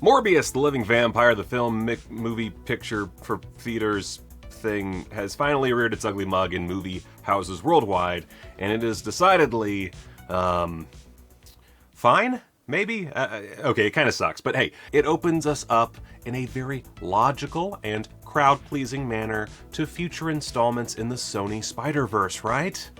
Morbius, the living vampire, the film movie picture for theaters thing, has finally reared its ugly mug in movie houses worldwide, and it is decidedly, fine? Maybe? Okay, it kind of sucks, but hey, it opens us up in a very logical and crowd-pleasing manner to future installments in the Sony Spider-Verse, right?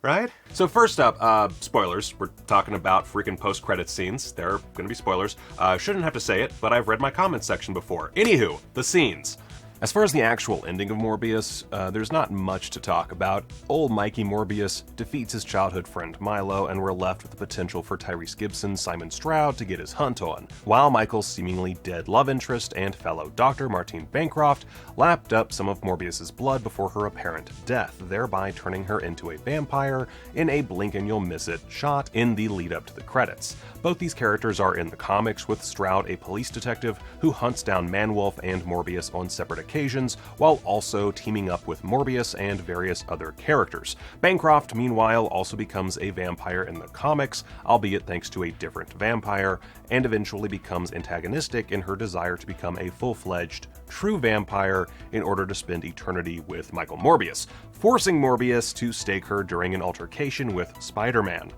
Right? So first up, spoilers. We're talking about freaking post-credit scenes. There are gonna be spoilers. Shouldn't have to say it, but I've read my comments section before. Anywho, the scenes. As far as the actual ending of Morbius, there's not much to talk about. Old Mikey Morbius defeats his childhood friend Milo, and we're left with the potential for Tyrese Gibson, Simon Stroud, to get his hunt on, while Michael's seemingly dead love interest and fellow doctor Martine Bancroft lapped up some of Morbius's blood before her apparent death, thereby turning her into a vampire in a blink-and-you'll-miss-it shot in the lead-up to the credits. Both these characters are in the comics, with Stroud a police detective who hunts down Man-Wolf and Morbius on separate occasions, while also teaming up with Morbius and various other characters. Bancroft, meanwhile, also becomes a vampire in the comics, albeit thanks to a different vampire, and eventually becomes antagonistic in her desire to become a full-fledged, true vampire in order to spend eternity with Michael Morbius, forcing Morbius to stake her during an altercation with Spider-Man.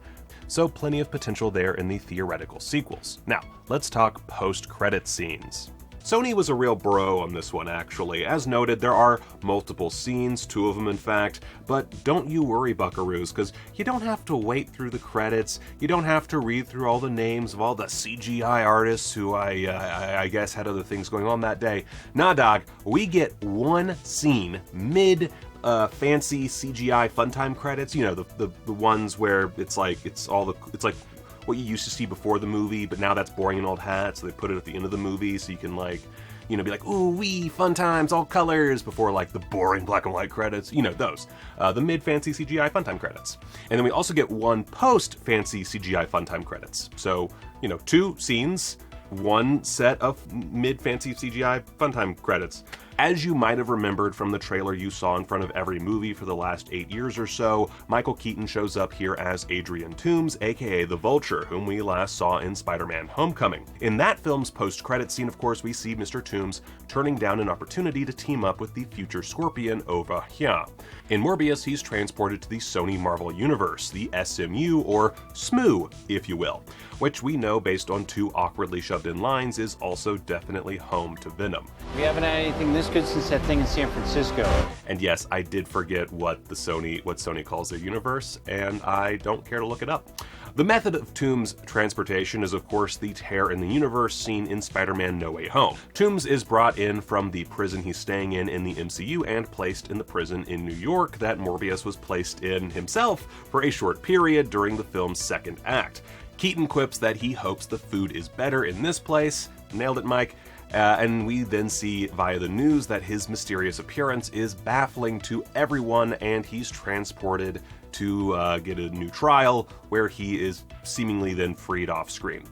So plenty of potential there in the theoretical sequels. Now, let's talk post-credit scenes. Sony was a real bro on this one, actually. As noted, there are multiple scenes, 2 of them in fact, but don't you worry, buckaroos, because you don't have to wait through the credits, you don't have to read through all the names of all the CGI artists who I guess had other things going on that day. Nah, dog, we get one scene mid fancy CGI funtime credits, you know, the ones where it's like what you used to see before the movie, but now that's boring and old hat, so they put it at the end of the movie so you can, like, you know, be like, ooh wee, fun times, all colors, before like the boring black and white credits, you know, those. The mid-fancy CGI funtime credits. And then we also get one post-fancy CGI funtime credits. So, you know, 2 scenes, 1 set of mid-fancy CGI funtime credits. As you might have remembered from the trailer you saw in front of every movie for the last 8 years or so, Michael Keaton shows up here as Adrian Toomes, aka the Vulture, whom we last saw in Spider-Man Homecoming. In that film's post-credit scene, of course, we see Mr. Toomes turning down an opportunity to team up with the future Scorpion over here. In Morbius, he's transported to the Sony Marvel universe, the SMU, or SMU, if you will, which we know, based on 2 awkwardly shoved-in lines, is also definitely home to Venom. We haven't had anything this good since that thing in San Francisco. And yes, I did forget what Sony calls their universe, and I don't care to look it up. The method of Toomes' transportation is, of course, the tear in the universe seen in Spider-Man No Way Home. Toomes is brought in from the prison he's staying in the MCU and placed in the prison in New York that Morbius was placed in himself for a short period during the film's second act. Keaton quips that he hopes the food is better in this place. Nailed it, Mike. And we then see via the news that his mysterious appearance is baffling to everyone, and he's transported to get a new trial where he is seemingly then freed off screen.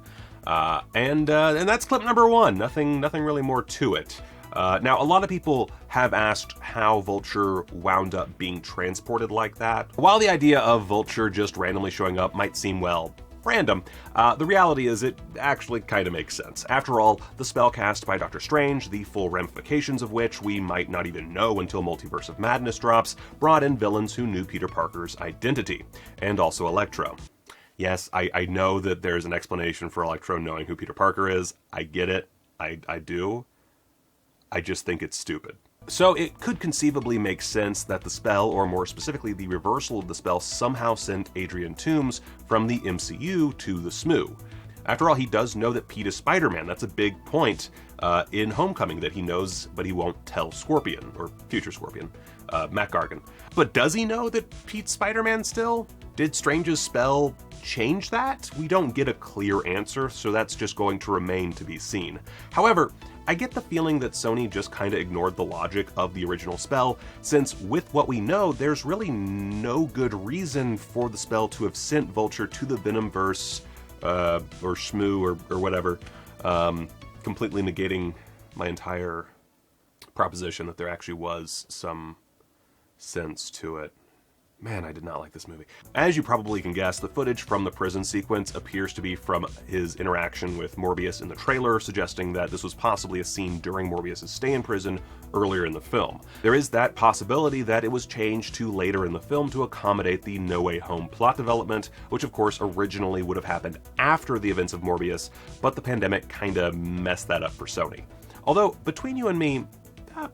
And that's clip number 1. Nothing really more to it. Now, a lot of people have asked how Vulture wound up being transported like that. While the idea of Vulture just randomly showing up might seem, well, random, the reality is it actually kind of makes sense. After all, the spell cast by Doctor Strange, the full ramifications of which we might not even know until Multiverse of Madness drops, brought in villains who knew Peter Parker's identity, and also Electro. Yes, I know that there's an explanation for Electro knowing who Peter Parker is. I get it. I do. I just think it's stupid. So it could conceivably make sense that the spell, or more specifically the reversal of the spell, somehow sent Adrian Toomes from the MCU to the SMU. After all, he does know that Pete is Spider-Man. That's a big point in Homecoming, that he knows, but he won't tell Scorpion, or future Scorpion, Matt Gargan. But does he know that Pete's Spider-Man still? Did Strange's spell change that? We don't get a clear answer, so that's just going to remain to be seen. However, I get the feeling that Sony just kinda ignored the logic of the original spell, since with what we know, there's really no good reason for the spell to have sent Vulture to the Venomverse, or SMU, or whatever, completely negating my entire proposition that there actually was some sense to it. Man, I did not like this movie. As you probably can guess, the footage from the prison sequence appears to be from his interaction with Morbius in the trailer, suggesting that this was possibly a scene during Morbius' stay in prison earlier in the film. There is that possibility that it was changed to later in the film to accommodate the No Way Home plot development, which of course originally would have happened after the events of Morbius, but the pandemic kinda messed that up for Sony. Although, between you and me,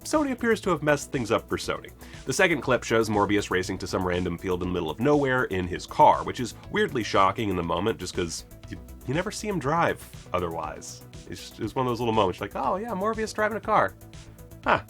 Sony appears to have messed things up for Sony. The second clip shows Morbius racing to some random field in the middle of nowhere in his car, which is weirdly shocking in the moment just because you never see him drive otherwise. It's one of those little moments like, oh yeah, Morbius driving a car. Huh.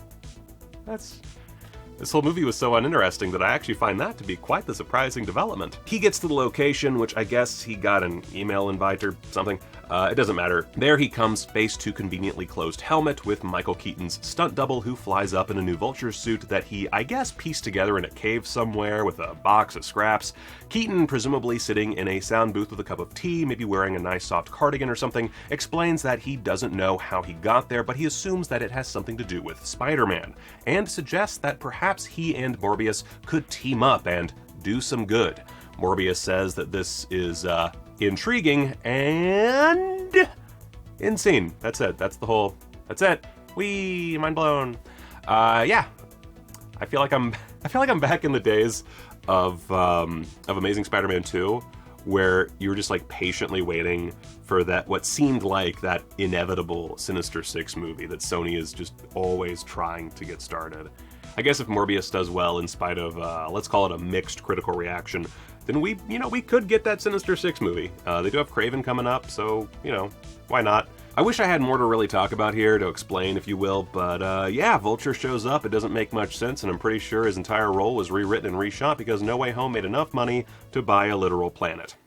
This whole movie was so uninteresting that I actually find that to be quite the surprising development. He gets to the location, which I guess he got an email invite or something. It doesn't matter. There he comes face to conveniently closed helmet with Michael Keaton's stunt double, who flies up in a new Vulture suit that he, I guess, pieced together in a cave somewhere with a box of scraps. Keaton, presumably sitting in a sound booth with a cup of tea, maybe wearing a nice soft cardigan or something, explains that he doesn't know how he got there, but he assumes that it has something to do with Spider-Man, and suggests that perhaps he and Morbius could team up and do some good. Morbius says that this is, intriguing and insane. That's it. That's it. Whee! Mind blown. Yeah. I feel like I'm back in the days of Amazing Spider-Man 2, where you were just like patiently waiting for that, what seemed like that inevitable Sinister Six movie that Sony is just always trying to get started. I guess if Morbius does well in spite of, let's call it a mixed critical reaction, then we could get that Sinister Six movie. They do have Kraven coming up, so, why not? I wish I had more to really talk about here, to explain, if you will, but yeah, Vulture shows up. It doesn't make much sense, and I'm pretty sure his entire role was rewritten and reshot because No Way Home made enough money to buy a literal planet.